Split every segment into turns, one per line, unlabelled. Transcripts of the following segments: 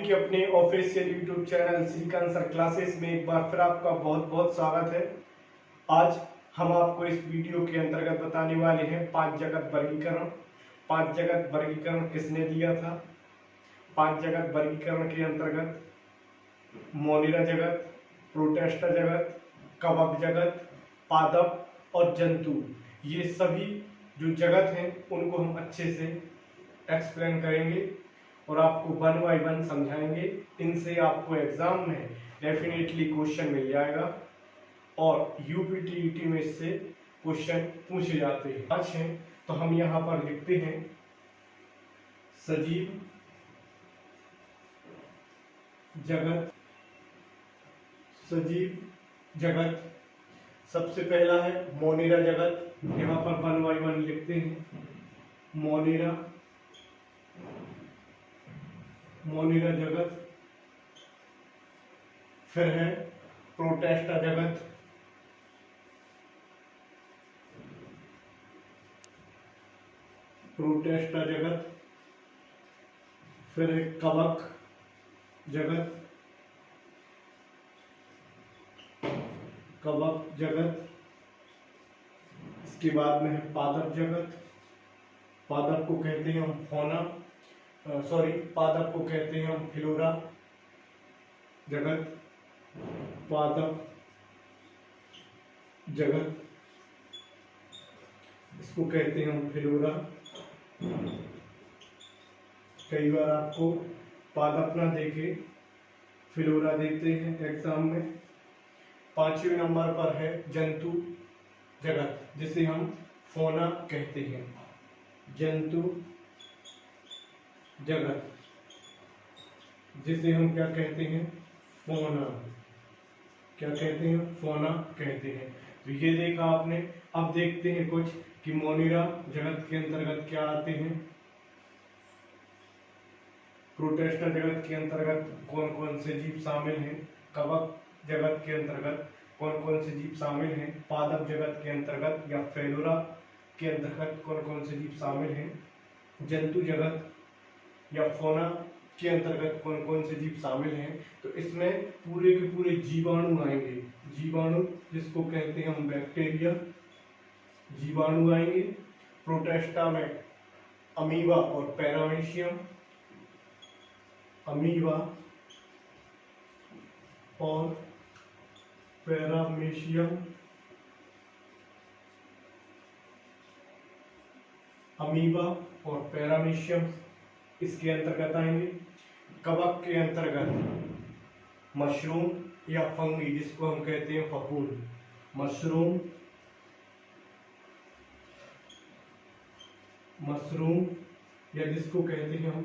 के अपने official YouTube channel Shrikant sir classes में एक बार फिर आपका बहुत बहुत स्वागत है। आज हम आपको इस वीडियो के अंतर्गत बताने वाले हैं 5 जगत वर्गीकरण। 5 जगत वर्गीकरण किसने दिया था? 5 जगत वर्गीकरण के अंतर्गत मोनिरा जगत, प्रोटेस्टा जगत, कवक जगत, पादप और जंतु, ये सभी जो जगत हैं उनको हम अच्छे से एक्सप्लेन करेंगे और आपको 1 बाय 1 समझाएंगे। इनसे आपको एग्जाम में डेफिनेटली क्वेश्चन मिल जाएगा और यूपीटीईटी में इससे क्वेश्चन पूछे जाते हैं। 5 हैं तो हम यहाँ पर लिखते हैं सजीव जगत। सजीव जगत सबसे पहला है मोनिरा जगत। यहाँ पर 1 बाय 1 लिखते हैं। मोनिरा जगत। फिर है प्रोटेस्टा जगत। प्रोटेस्टा जगत। फिर है कवक जगत। कवक जगत। इसके बाद में है पादप जगत। पादप को कहते हैं हम पादप को कहते हैं हम फ्लोरा जगत। पादप जगत, इसको कहते हैं हम फ्लोरा। कई बार आपको पादप ना देखे फ्लोरा देते हैं एग्जाम में। 5वें नंबर पर है जंतु जगत, जिसे हम फौना कहते हैं। जंतु जगत, जिसे हम क्या कहते हैं? फौना। क्या कहते हैं? फौना कहते हैं। तो ये देखा आपने। अब देखते हैं कुछ कि मोनिरा जगत के अंतर्गत क्या आते हैं। प्रोटेस्टा जगत के अंतर्गत कौन कौन से जीव शामिल हैं। कवक जगत के अंतर्गत कौन कौन से जीव शामिल हैं। पादप जगत के अंतर्गत या फेलोरा के अंतर्गत कौन कौन से जीव शामिल हैं। जंतु जगत या फौना के अंतर्गत कौन कौन से जीव शामिल हैं। तो इसमें पूरे के पूरे जीवाणु आएंगे। जीवाणु, जिसको कहते हैं हम बैक्टीरिया, जीवाणु आएंगे। प्रोटेस्टा में अमीबा और पैरामीशियम। अमीबा और पैरामीशियम। अमीबा और पैरामीशियम इसके अंतर्गत आएंगे। कवक के अंतर्गत मशरूम या फंगी, जिसको हम कहते हैं फफूंद। मशरूम या जिसको कहते हैं हम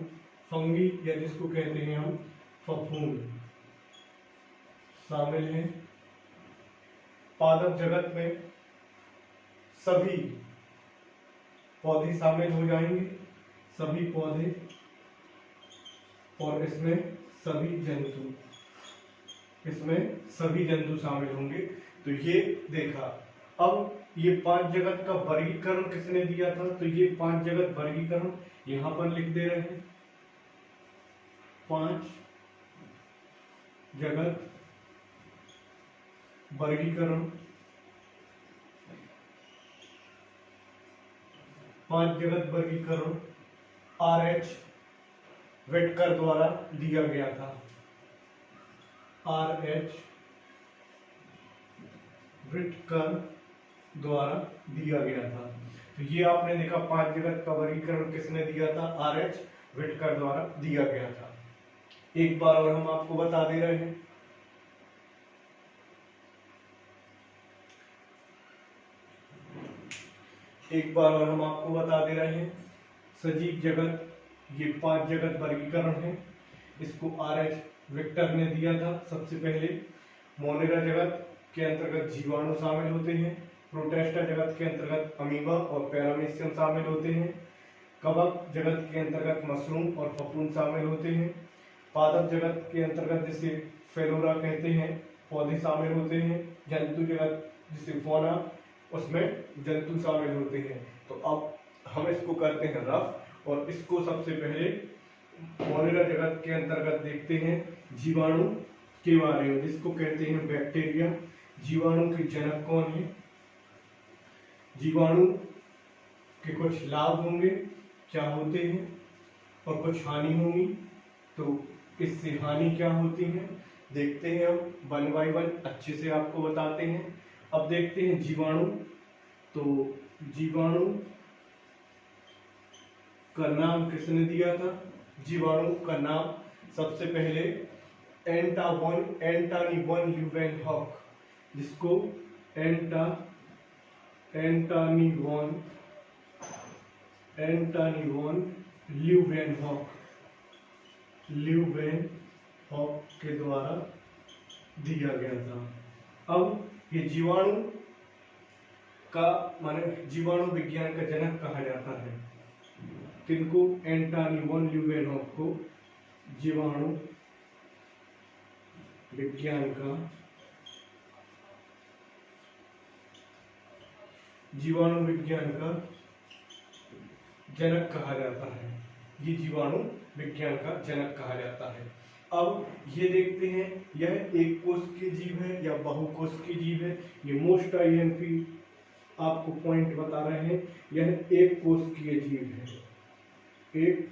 फंगी या जिसको कहते हैं हम फफूंद शामिल हैं। पादप जगत में सभी पौधे शामिल हो जाएंगे, सभी पौधे, और इसमें सभी जंतु शामिल होंगे। तो ये देखा। अब ये 5 जगत का वर्गीकरण किसने दिया था? तो ये 5 जगत वर्गीकरण यहां पर लिख दे रहे हैं। 5 जगत वर्गीकरण, 5 जगत वर्गीकरण R.H. विटकर द्वारा दिया गया था। R.H. विटकर द्वारा दिया गया था। तो ये आपने देखा 5 जगत का वर्गीकरण किसने दिया था? R.H. विटकर द्वारा दिया गया था। एक बार और हम आपको बता दे रहे हैं। सजीव जगत, ये 5 जगत वर्गीकरण है। इसको R.H. विक्टर ने दिया था। सबसे पहले मोनिरा जगत के अंतर्गत जीवाणु शामिल होते हैं। प्रोटेस्टा जगत के अंतर्गत अमीबा और पैरामीशियम शामिल होते हैं। कवक जगत के अंतर्गत मशरूम और फफूंद शामिल होते हैं। पादप जगत के अंतर्गत जिसे फेलोरा कहते हैं, पौधे शामिल होते हैं। जंतु जगत जिसे फौना, उसमें जंतु शामिल होते हैं। तो अब हम इसको करते हैं रफ, और इसको सबसे पहले मॉलिक्यूलर जगत के अंतर्गत देखते हैं जीवाणु के बारे में, जिसको कहते हैं बैक्टीरिया। जीवाणु के जनक कौन है? जीवाणु के कुछ लाभ होंगे, क्या होते हैं, और कुछ हानि होंगी। तो इससे हानि क्या होती है देखते हैं हम, 1 बाय 1 अच्छे से आपको बताते हैं। अब देखते हैं जीवाणु। तो जीवाणु का नाम किसने दिया था? जीवाणु का नाम सबसे पहले एंटनी वन ल्यूवेनहॉक, जिसको एंटनी वन ल्यूवेनहॉक के द्वारा दिया गया था। अब ये जीवाणु का माने जीवाणु विज्ञान का जनक कहा जाता है किनको? एंटनी वन ल्यूवेनहॉक को जीवाणु विज्ञान का जनक कहा जाता है। ये जीवाणु विज्ञान का जनक कहा जाता है। अब ये देखते हैं यह एक कोशिकीय जीव है या बहुकोशिकीय जीव है। ये मोस्ट आईएमपी आपको पॉइंट बता रहे हैं। यह एक कोशिकीय जीव है, एक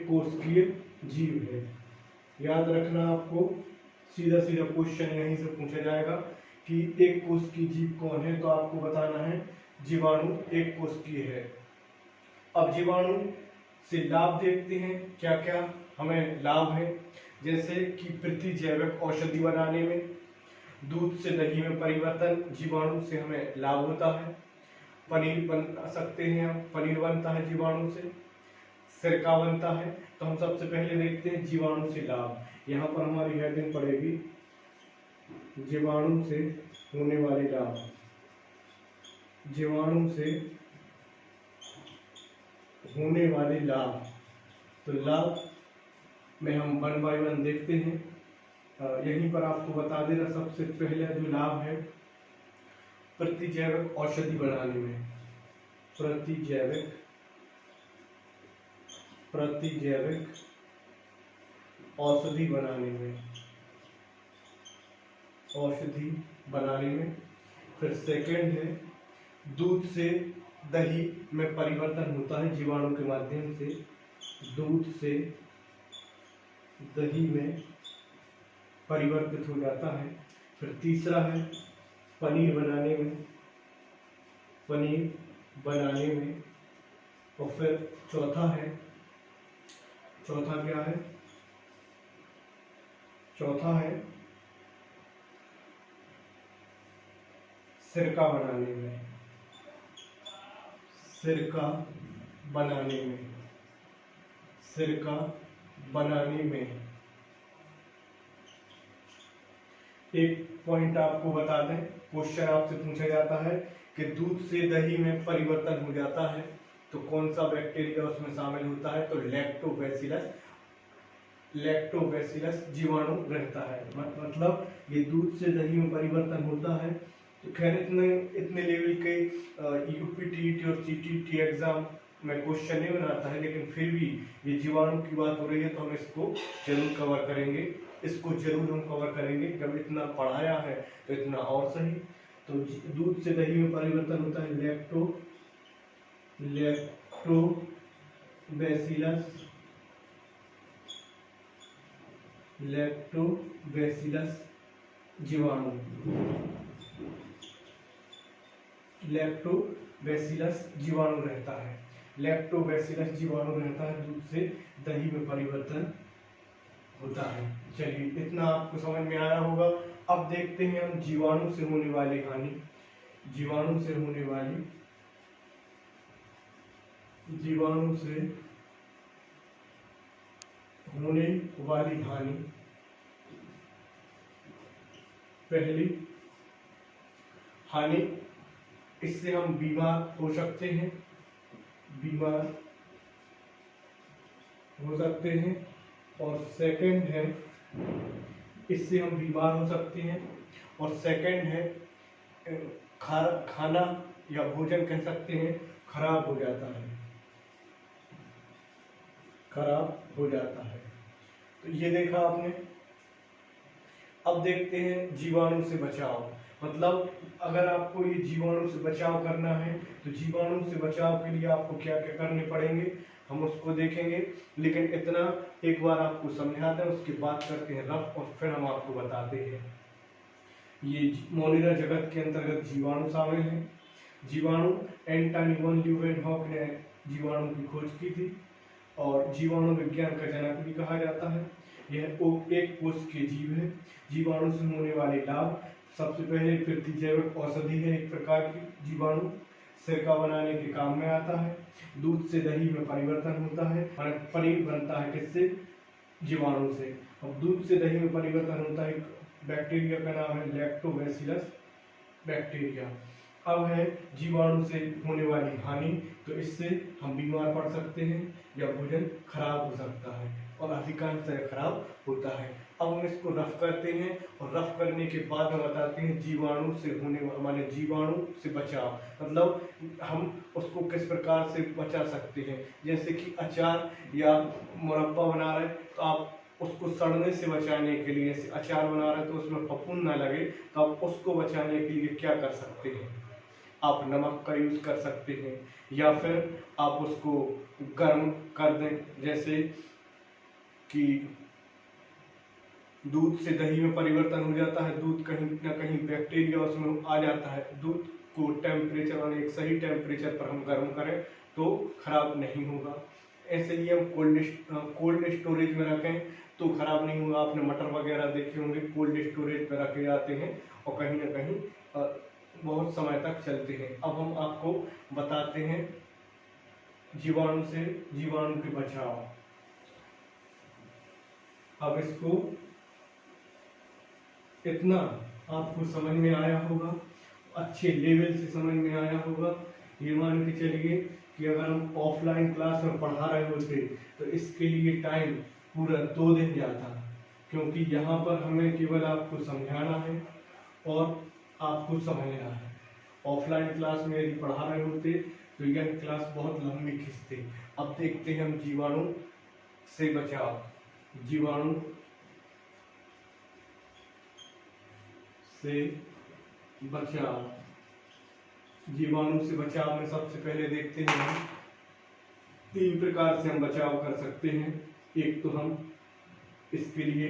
कोशिकीय जीव है। याद रखना आपको, सीधा सीधा क्वेश्चन यहीं से पूछा जाएगा कि एक कोशिकीय जीव कौन है, तो आपको बताना है जीवाणु एक कोशिकीय है। अब जीवाणु से लाभ देखते हैं, क्या क्या हमें लाभ है। जैसे कि प्रतिजैविक औषधि बनाने में, दूध से दही में परिवर्तन, जीवाणु से हमें लाभ होता है। पनीर बना सकते हैं हम, पनीर बनता है जीवाणु से, सिरका बनता है। तो हम सबसे पहले देखते हैं जीवाणु से लाभ। यहाँ पर हमारी हेडिंग पड़ेगी जीवाणु से होने वाले लाभ। जीवाणु से होने वाले लाभ, तो लाभ में हम 1 बाय 1 देखते हैं। यहीं पर आपको बता देना सबसे पहले जो लाभ है प्रतिजैविक औषधि बनाने में, प्रतिजैविक औषधि बनाने में। फिर सेकंड है दूध से दही में परिवर्तन होता है जीवाणु के माध्यम से, दूध से दही में परिवर्तित हो जाता है। फिर तीसरा है पनीर बनाने में, और फिर चौथा क्या है? चौथा है सिरका बनाने में, एक पॉइंट आपको बता दें, क्वेश्चन आपसे पूछा जाता है कि दूध से दही में परिवर्तन हो जाता है तो कौन सा बैक्टीरिया उसमें शामिल होता है? तो लैक्टोबैसिलस जीवाणु रहता है। मतलब ये दूध से दही में परिवर्तन होता है। तो खैर इतने लेवल के यूपीटीटी और सीटीटी एग्जाम में क्वेश्चन नहीं बनाता है, लेकिन फिर भी ये जीवाणु की बात हो रही है तो हम इसको जरूर कवर करेंगे। जब इतना पढ़ाया है तो इतना और सही। तो दूध से दही में परिवर्तन होता है लैक्टोबैसिलस जीवाणु, रहता है। लैक्टोबैसिलस जीवाणु रहता है, दूध से दही में परिवर्तन होता है। चलिए इतना आपको समझ में आया होगा। अब देखते हैं हम जीवाणु से होने वाली हानि। जीवाणु से होने वाली हानि। पहली हानि, इससे हम बीमार हो सकते हैं, और सेकंड है इससे हम बीमार हो सकते हैं, और सेकंड है खाना या भोजन कह सकते हैं खराब हो जाता है। खराब हो जाता है। तो ये देखा आपने। अब देखते हैं जीवाणु से बचाव। मतलब अगर आपको ये जीवाणु से बचाव करना है तो जीवाणु से बचाव के लिए आपको क्या क्या करने पड़ेंगे हम उसको देखेंगे। लेकिन इतना एक बार आपको समझाते हैं, उसके बाद करते हैं रफ और फिर हम आपको बताते हैं। ये मोनिरा जगत के अंतर्गत जीवाणु शामिल है। जीवाणु एंटनी वन ल्यूवेनहॉक ने जीवाणु की खोज की थी और जीवाणु विज्ञान का जनक भी कहा जाता है। यह एक कोश के जीव है। जीवाणु से होने वाले लाभ, सबसे पहले प्रतिजैविक औषधि है एक प्रकार की। जीवाणु सिरका बनाने के काम में आता है। दूध से दही में परिवर्तन होता है, पनीर बनता है किससे? जीवाणु से। अब दूध से दही में परिवर्तन होता है, बैक्टीरिया का नाम है लैक्टोबैसिलस बैक्टीरिया। अब है जीवाणु से होने वाली हानि, तो इससे हम बीमार पड़ सकते हैं या भोजन खराब हो सकता है और अधिकांश खराब होता है। अब हम इसको रफ करते हैं और रफ करने के बाद हम बताते हैं जीवाणु से होने माने जीवाणु से बचाव, मतलब हम उसको किस प्रकार से बचा सकते हैं। जैसे कि अचार या मुरब्बा बना रहे तो आप उसको सड़ने से बचाने के लिए, जैसे अचार बना रहे तो उसमें फफूंद ना लगे, तो आप उसको बचाने के लिए क्या कर सकते हैं? आप नमक का यूज कर सकते हैं या फिर आप उसको गर्म कर दें। जैसे कि दूध से दही में परिवर्तन हो जाता है, दूध कहीं ना कहीं बैक्टीरिया उसमें आ जाता है। दूध को टेम्परेचर और एक सही टेम्परेचर पर हम गर्म करें तो खराब नहीं होगा। ऐसे ही हम कोल्ड स्टोरेज में रखें तो खराब नहीं होगा। आपने मटर वगैरह देखे होंगे कोल्ड स्टोरेज में रखे जाते हैं और कहीं ना कहीं बहुत समय तक चलते हैं। अब हम आपको बताते हैं जीवाणु से जीवाणु के बचाव। अब इसको इतना आपको समझ में आया होगा, अच्छे लेवल से समझ में आया होगा। ये मान के चलिए कि अगर हम ऑफलाइन क्लास में पढ़ा रहे होते तो इसके लिए टाइम पूरा 2 दिन जाता, क्योंकि यहाँ पर हमें केवल आपको समझाना है और आपको समझना है। ऑफलाइन क्लास में यदि पढ़ा रहे होते तो यह क्लास बहुत लंबी खिंचती। अब देखते हैं हम जीवाणु से बचाव। जीवाणु से बचाव, जीवाणु से बचाव में सबसे पहले देखते हैं हम 3 प्रकार से हम बचाव कर सकते हैं। एक तो हम इसके लिए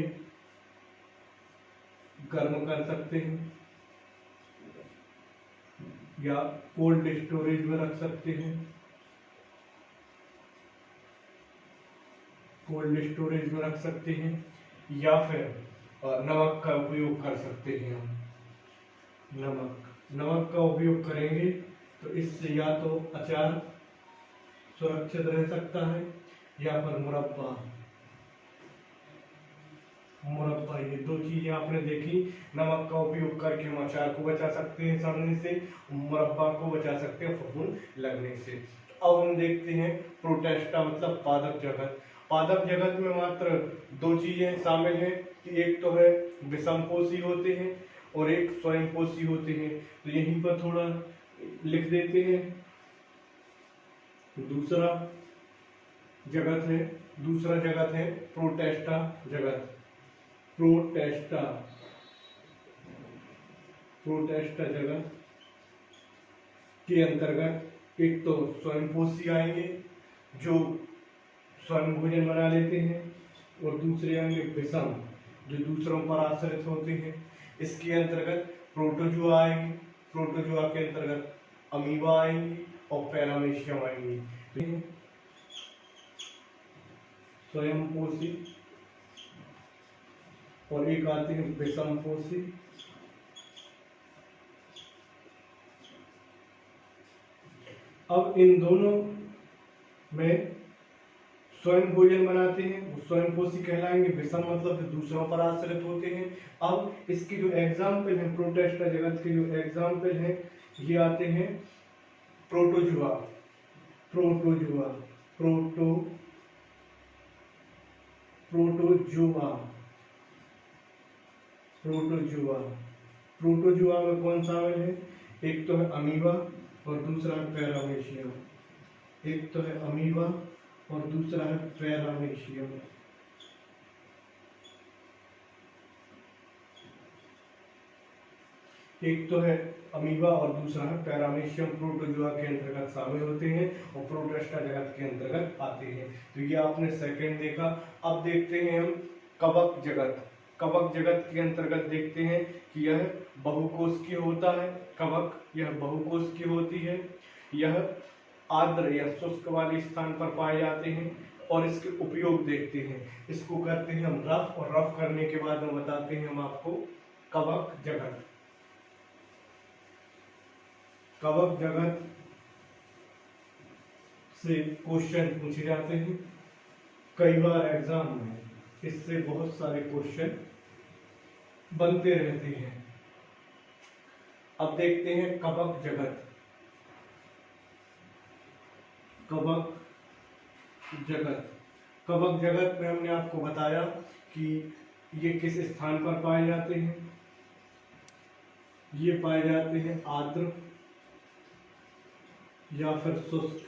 गर्म कर सकते हैं या कोल्ड स्टोरेज में रख सकते हैं। कोल्ड स्टोरेज में रख सकते हैं या फिर नमक का उपयोग कर सकते हैं। हम नमक का उपयोग करेंगे तो इससे या तो अचार सुरक्षित रह सकता है या फिर मुरब्बा। ये 2 चीजें आपने देखी। नमक का उपयोग करके हम अचार को बचा सकते हैं सड़ने से, मुरब्बा को बचा सकते हैं फफूंद लगने से। अब हम देखते हैं प्रोटेस्टा मतलब पादप जगत। पादप जगत में मात्र 2 चीजें शामिल हैं कि एक तो है विषमपोषी होते हैं और एक स्वयंपोषी होते हैं। तो यहीं पर थोड़ा लिख देते हैं। दूसरा जगत है प्रोटेस्टा जगत। प्रोटेस्टा जगत के अंतर्गत एक तो स्वयंपोषी आएंगे जो स्वयं भोजन बना लेते हैं और दूसरे आएंगे विषम जो दूसरों पर आश्रित होते हैं। इसके अंतर्गत प्रोटोजुआ आएंगे, प्रोटोजुआ के अंतर्गत अमीबा आएंगी और पैरामीशियम आएंगी। स्वयंपोषी और एक आते हैं विषमपोषी। अब इन दोनों में स्वयं भोजन बनाते हैं वो स्वयंपोषी कहलाएंगे। विषम मतलब जो दूसरों पर आश्रित होते हैं। अब इसके जो एग्जाम्पल हैं, प्रोटेस्टा जगत के जो एग्जाम्पल हैं ये आते हैं प्रोटोजुआ। प्रोटोजुआ में कौन शामिल है? एक तो है अमीबा और दूसरा है पैरामीशियम। एक तो है अमीबा और दूसरा है पैरामीशियम। एक तो है अमीबा और दूसरा है पैरामीशियम। प्रोटोजोआ के अंतर्गत शामिल होते हैं और प्रोटिस्टा जगत के अंतर्गत आते हैं। तो ये आपने सेकंड देखा। अब देखते हैं हम कवक जगत। कवक जगत के अंतर्गत देखते हैं कि यह बहुकोशिकीय होता है। कवक यह बहुकोशिकीय होती है। यह आर्द्र या शुष्क वाले स्थान पर पाए जाते हैं और इसके उपयोग देखते हैं। इसको करते हैं हम रफ, और रफ करने के बाद हम बताते हैं हम आपको कवक जगत। कवक जगत से क्वेश्चन पूछे जाते हैं कई बार एग्जाम में, इससे बहुत सारे क्वेश्चन बनते रहते हैं। अब देखते हैं कवक जगत। कवक जगत, कवक जगत में हमने आपको बताया कि ये किस स्थान पर पाए जाते हैं। ये पाए जाते हैं आर्द्र या फिर शुष्क,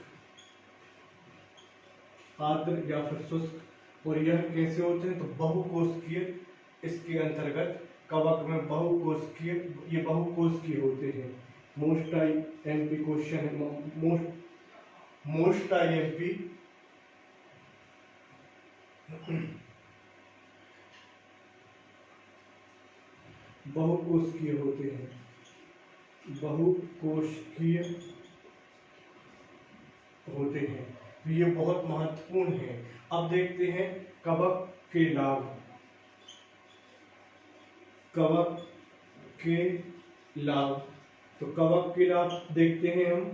आर्द्र या फिर शुष्क। और यह कैसे होते हैं, तो बहुकोशिकीय। इसके अंतर्गत कवक में बहुकोशिकीय, ये बहुकोशिकीय होते हैं। मोस्ट आईएमपी क्वेश्चन है, मोस्ट आईएमपी बहुकोशिकीय होते हैं, बहुकोशिकीय होते हैं। तो ये बहुत महत्वपूर्ण है। अब देखते हैं कवक के लाभ। कवक के लाभ, तो कवक के लाभ देखते हैं हम।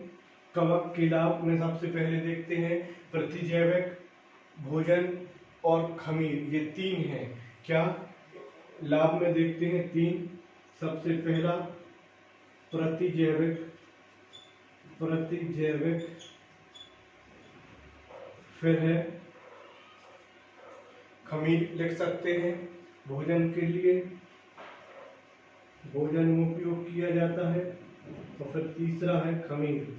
कवक के लाभ में सबसे पहले देखते हैं प्रतिजैविक, भोजन और खमीर। ये तीन हैं। क्या लाभ में देखते हैं तीन। सबसे पहला प्रतिजैविक, प्रतिजैविक, फिर है खमीर लिख सकते हैं भोजन के लिए, भोजन में उपयोग किया जाता है। और फिर तीसरा है खमीर।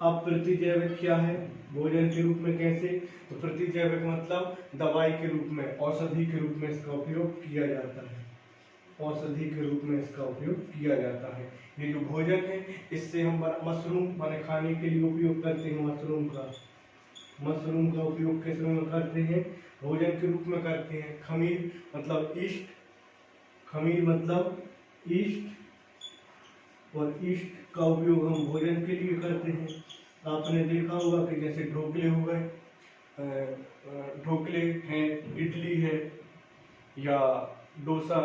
अब प्रतिजैविक क्या है, भोजन के रूप में कैसे, तो प्रतिजैविक मतलब दवाई के रूप में, औषधि के रूप में इसका उपयोग किया जाता है। औषधि के रूप में इसका उपयोग किया जाता है। ये जो भोजन है, इससे हम मशरूम माने खाने के लिए उपयोग करते हैं। मशरूम का उपयोग किस में करते हैं, भोजन के रूप में करते हैं। खमीर मतलब ईस्ट, खमीर मतलब ईस्ट, और ईस्ट का उपयोग हम भोजन के लिए करते हैं। आपने देखा होगा कि जैसे ढोकले हो गए, ढोकले हैं, इडली है, या डोसा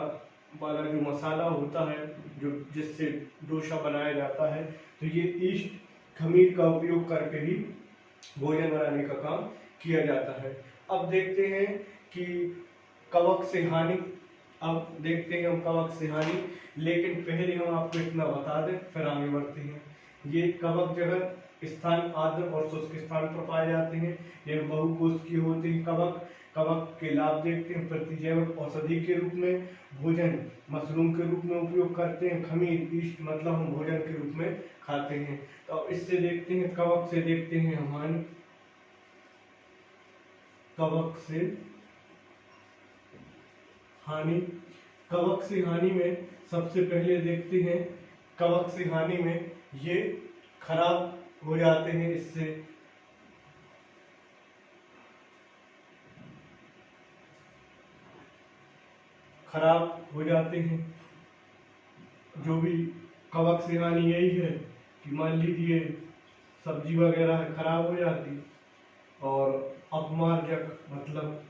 वाला जो मसाला होता है जो जिससे डोसा बनाया जाता है, तो ये ईस्ट खमीर का उपयोग करके ही भोजन बनाने का काम किया जाता है। अब देखते हैं कि कवक से हानि। अब देखते हैं हम कवक से हानि, लेकिन पहले हम आपको इतना बता दें फिर आगे बढ़ते हैं। ये कवक जगत स्थान आर्द्र और शुष्क स्थान पर पाए जाते हैं। ये बहुकोशिकीय होते हैं कवक। कवक के लाभ देखते हैं, प्रतिजैविक औषधि के रूप में, भोजन मशरूम के रूप में उपयोग करते हैं। खमीर ईस्ट मतलब हम भोजन के रूप में खाते हैं। तो इससे देखते हैं, कवक से देखते हैं हम हानि। कवक से हानि, कवक से हानि में सबसे पहले देखते हैं, कवक से हानि में ये खराब हो जाते हैं। इससे खराब हो जाते हैं। जो भी कवक से हानि यही है कि मान लीजिए सब्जी वगैरह खराब हो जाती, और अपमार्जक मतलब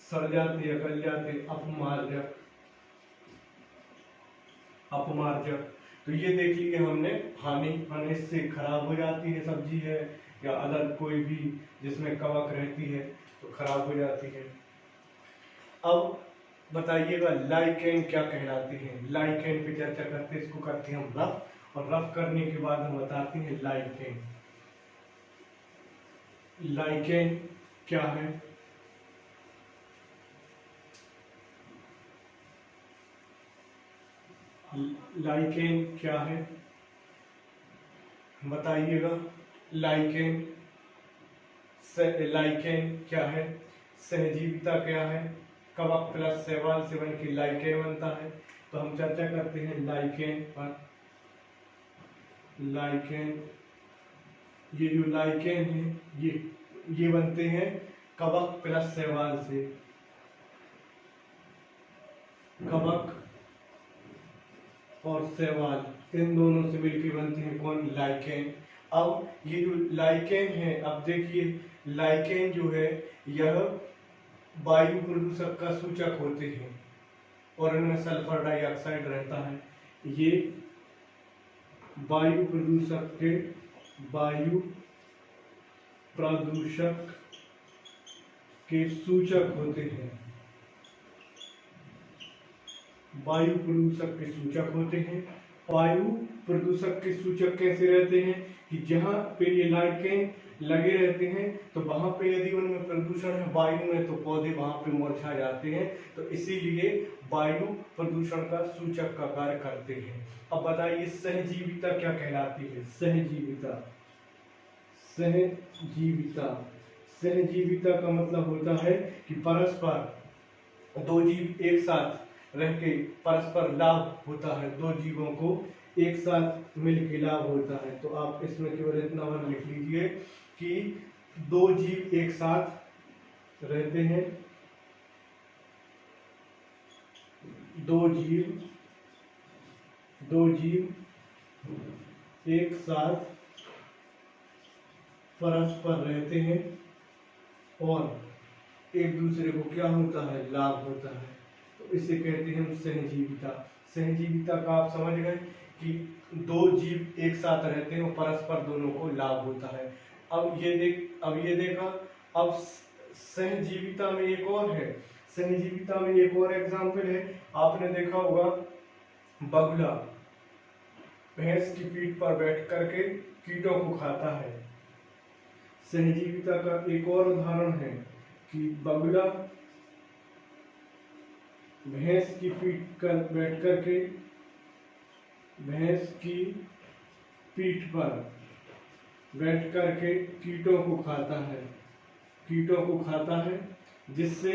सड़ जाते या गल जाते, अपमार्जक, अपमार्जक। तो ये देख लिए हमने हानि, हानि से खराब हो जाती है सब्जी है या अदर कोई भी जिसमें कवक रहती है तो खराब हो जाती है। अब बताइएगा लाइकेन क्या कहलाती है। लाइकेन पे चर्चा करते हैं, इसको करते हैं हम रफ, और रफ करने के बाद हम बताते हैं लाइकेन। लाइकेन क्या है, लाइकेन क्या है बताइएगा। लाइकेन, लाइकेन क्या है, सहजीविता क्या है, कवक प्लस शैवाल से बन के लाइकेन बनता है। तो हम चर्चा करते हैं लाइकेन पर। लाइकेन, ये जो लाइकेन है ये बनते हैं कवक प्लस शैवाल से। कवक और शैवाल इन दोनों से मिलकर बनते हैं कौन, लाइकेन। अब ये जो लाइकेन है, अब देखिए लाइकेन जो है यह वायु प्रदूषक का सूचक होते हैं और इनमें सल्फर डाइऑक्साइड रहता है। ये वायु प्रदूषक के सूचक होते हैं। वायु प्रदूषक के सूचक होते हैं। वायु प्रदूषक के सूचक कैसे रहते हैं कि जहां पे ये लाइकेन लगे रहते हैं तो वहां पे यदि उनमें प्रदूषण है वायु में तो पौधे वहां पे मुरझा जाते हैं, तो इसीलिए वायु प्रदूषण का सूचक का कार्य करते हैं। अब बताइए सहजीविता क्या कहलाती है। सहजीविता, सहजीविता, सहजीविता का मतलब होता है कि परस्पर दो जीव एक साथ रह के परस्पर लाभ होता है, दो जीवों को एक साथ मिलकर लाभ होता है। तो आप इसमें केवल इतना वर्ड लिख लीजिए कि दो जीव एक साथ रहते हैं, दो जीव एक साथ परस्पर रहते हैं और एक दूसरे को क्या होता है, लाभ होता है। तो इसे कहते हैं हम सहजीविता। सहजीविता का आप समझ गए कि दो जीव एक साथ रहते हैं और परस्पर दोनों को लाभ होता है। अब ये देखा। अब सहजीविता में एक और है, सहजीविता में एक और एग्जाम्पल है। आपने देखा होगा बगुला भैंस की पीठ पर बैठ करके कीटों को खाता है। सहजीविता का एक और उदाहरण है कि बगुला भैंस की पीठ पर बैठ करके भैंस की पीठ पर बैठ करके कीटों को खाता है, कीटों को खाता है, जिससे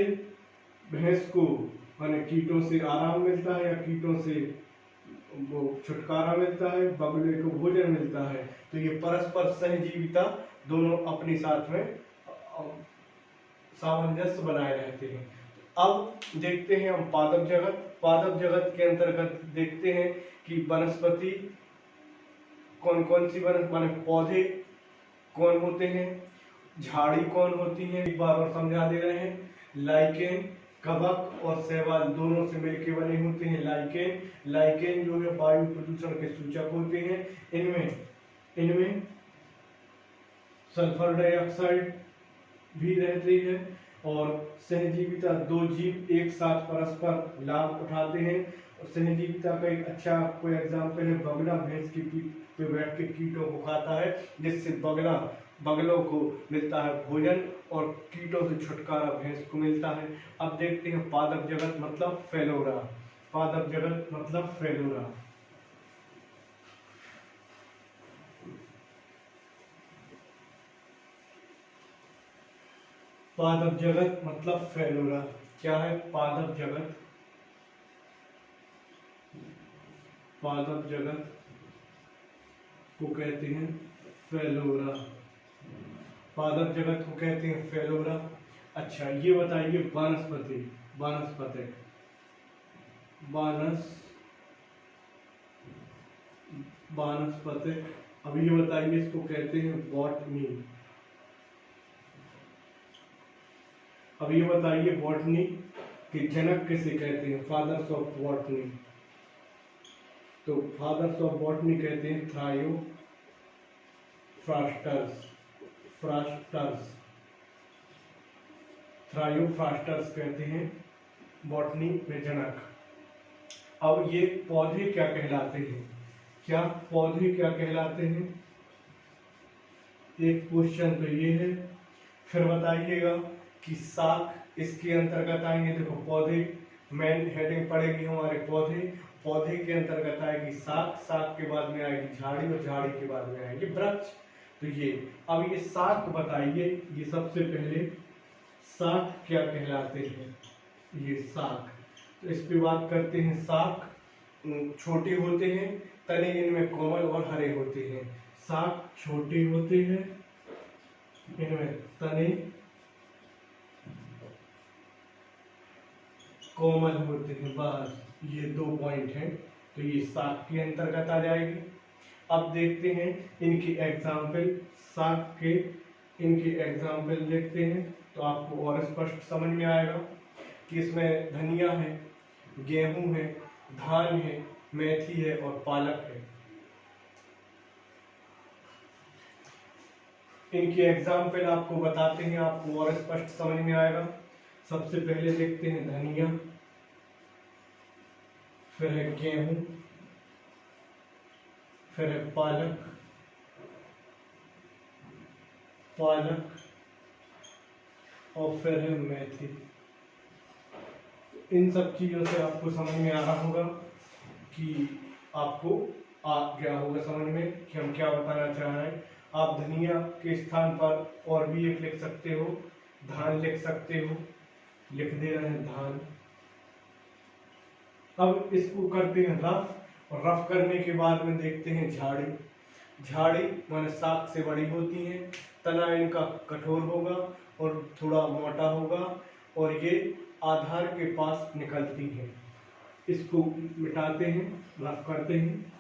भैंस को माने कीटों से आराम मिलता है या कीटों से वो छुटकारा मिलता है, बगुले को भोजन मिलता है। तो ये परस्पर सहजीविता दोनों अपने साथ में सामंजस्य बनाए रहते हैं। अब देखते हैं हम पादप जगत। पादप जगत के अंतर्गत देखते हैं कि वनस्पति कौन कौन सी माने पौधे कौन होते हैं, झाड़ी कौन होती है, एक बार और समझा दे रहे हैं। लाइकेन, कवक और शैवाल दोनों से मिलकर बने होते हैं लाइकेन जो है वायु प्रदूषण के सूचक होते हैं। इनमें सल्फर डाइऑक्साइड भी रहती है और सहजीविता दो जीव एक साथ परस्पर लाभ उठाते हैं। और सहजीविता का एक अच्छा कोई एग्जाम्पल है, बगुला भैंस की पीठ पे बैठ के कीटों को खाता है, जिससे बगलों को मिलता है भोजन और कीटों से छुटकारा भैंस को मिलता है। अब देखते हैं पादप जगत मतलब फेलोरा। पादप जगत मतलब फेलोरा। पादप जगत मतलब फेलोरा। क्या है पादप जगत? पादप जगत को कहते हैं फेलोरा। पादप जगत को कहते हैं फेलोरा। अच्छा ये बताइए वानस्पतिक अब ये बताइए इसको कहते हैं बॉटनी। अब ये बताइए बॉटनी के जनक किसे कहते हैं, फादर्स ऑफ बॉटनी। तो फादर्स ऑफ बॉटनी कहते हैं थ्रायोफ्रास्टर्स कहते हैं बॉटनी में जनक। अब ये पौधे क्या कहलाते हैं? पौधे क्या कहलाते हैं? एक क्वेश्चन तो ये है। फिर बताइएगा कि शाक इसके अंतर्गत आएंगे। देखो पौधे मेन हेडिंग पड़ेगी हमारे पौधे के अंतर्गत आएगी शाक के बाद में आएगी झाड़ी और झाड़ी के बाद में आएगी वृक्ष। तो ये अब ये शाक बताइए, ये सबसे पहले शाक क्या कहलाते हैं? ये शाक, तो इस पे बात करते हैं। शाक छोटे होते हैं, तने इनमें कोमल और हरे होते हैं। शाक छोटे होते हैं, इनमें तने कोमल होते हैं। बस ये 2 पॉइंट हैं, तो ये शाक के अंतर्गत आ जाएगी। अब देखते हैं इनकी एग्जाम्पल, शाक के इनके एग्जाम्पल देखते हैं तो आपको और स्पष्ट समझ में आएगा कि इसमें धनिया है, गेहूं है, धान है, मेथी है और पालक है। इनके एग्जाम्पल आपको बताते हैं, आपको और स्पष्ट समझ में आएगा। सबसे पहले देखते हैं धनिया, फिर है गेहूं, फिर है पालक और फिर है मेथी। इन सब चीजों से आपको समझ में आ रहा होगा कि आपको आ गया होगा समझ में कि हम क्या बताना चाह रहे हैं। आप धनिया के स्थान पर और भी एक लिख सकते हो, धान लिख सकते हो, लिख दे रहे हैं धान। अब इसको करते हैं रफ, और रफ करने के बाद में देखते हैं झाड़ी। झाड़ी माने शाक से बड़ी होती हैं, तना इनका कठोर होगा और थोड़ा मोटा होगा और ये आधार के पास निकलती हैं। इसको मिटाते हैं, रफ करते हैं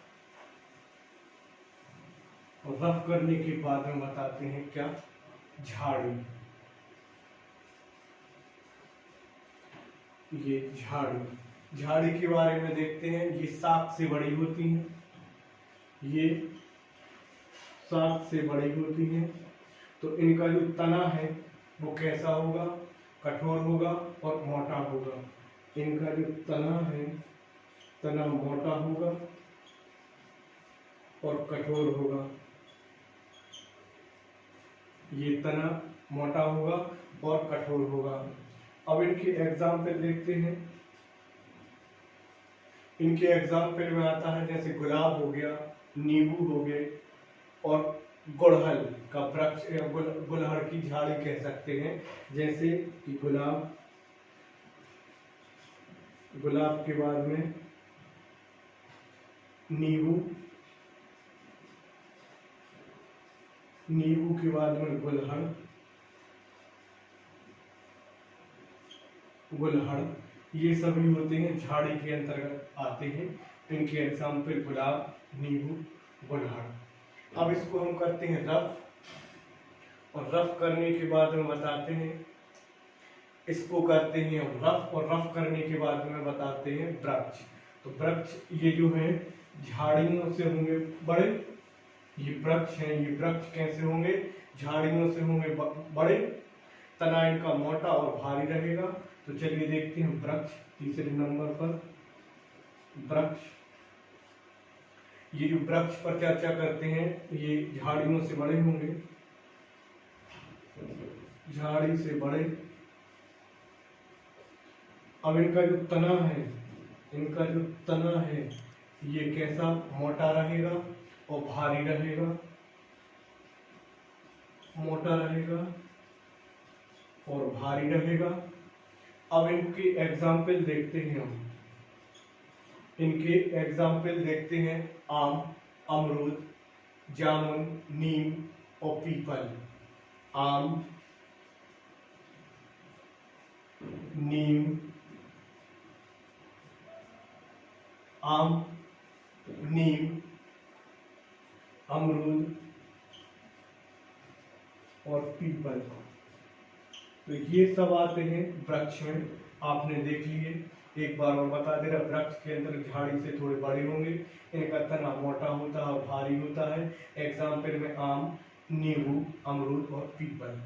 और रफ करने के बाद में बताते हैं क्या? झाड़ी। ये झाड़ी, झाड़ी के बारे में देखते हैं। ये शाक से बड़ी होती हैं, ये शाक से बड़ी होती हैं, तो इनका जो तना है वो कैसा होगा? कठोर होगा और मोटा होगा। इनका जो तना है, तना मोटा होगा और कठोर होगा। ये तना मोटा होगा और कठोर होगा। अब इनके एग्जाम्पल देखते हैं। इनके एग्जाम्पल में आता है जैसे गुलाब हो गया, नींबू हो गए और गुड़हल का वृक्ष, गुलहड़ की झाड़ी कह सकते हैं। जैसे कि गुलाब के बाद में नींबू, नींबू के बाद में गुलहड़, ये सभी होते हैं झाड़ी के अंतर्गत आते हैं। इनके एग्जाम्पल गुलाब, नींबू, गुलहड़। अब इसको हम करते हैं रफ, और रफ करने के बाद में बताते हैं, इसको करते हैं रफ, और रफ करने के बाद में बताते हैं वृक्ष। तो वृक्ष ये जो है झाड़ियों से होंगे बड़े, ये वृक्ष हैं, ये वृक्ष कैसे होंगे? झाड़ियों से होंगे बड़े, तना इनका मोटा और भारी रहेगा। तो चलिए देखते हैं वृक्ष। तीसरे नंबर पर वृक्ष, ये जो वृक्ष पर चर्चा करते हैं, ये झाड़ियों से बड़े होंगे, झाड़ी से बड़े। अब इनका जो तना है, इनका जो तना है ये कैसा? मोटा रहेगा और भारी रहेगा, मोटा रहेगा और भारी रहेगा। अब इनके एग्जाम्पल देखते हैं हम। इनके एग्जाम्पल देखते हैं आम, अमरूद, जामुन, नीम और पीपल। आम, नीम, अमरूद और पीपल। तो ये सब आते हैं वृक्ष में, आपने देख लिए। एक बार और बता दे रहा, वृक्ष के अंदर झाड़ी से थोड़े बड़े होंगे, इनका तना मोटा होता है और भारी होता है। एग्जाम्पल में आम, नींबू, अमरूद और पीपल।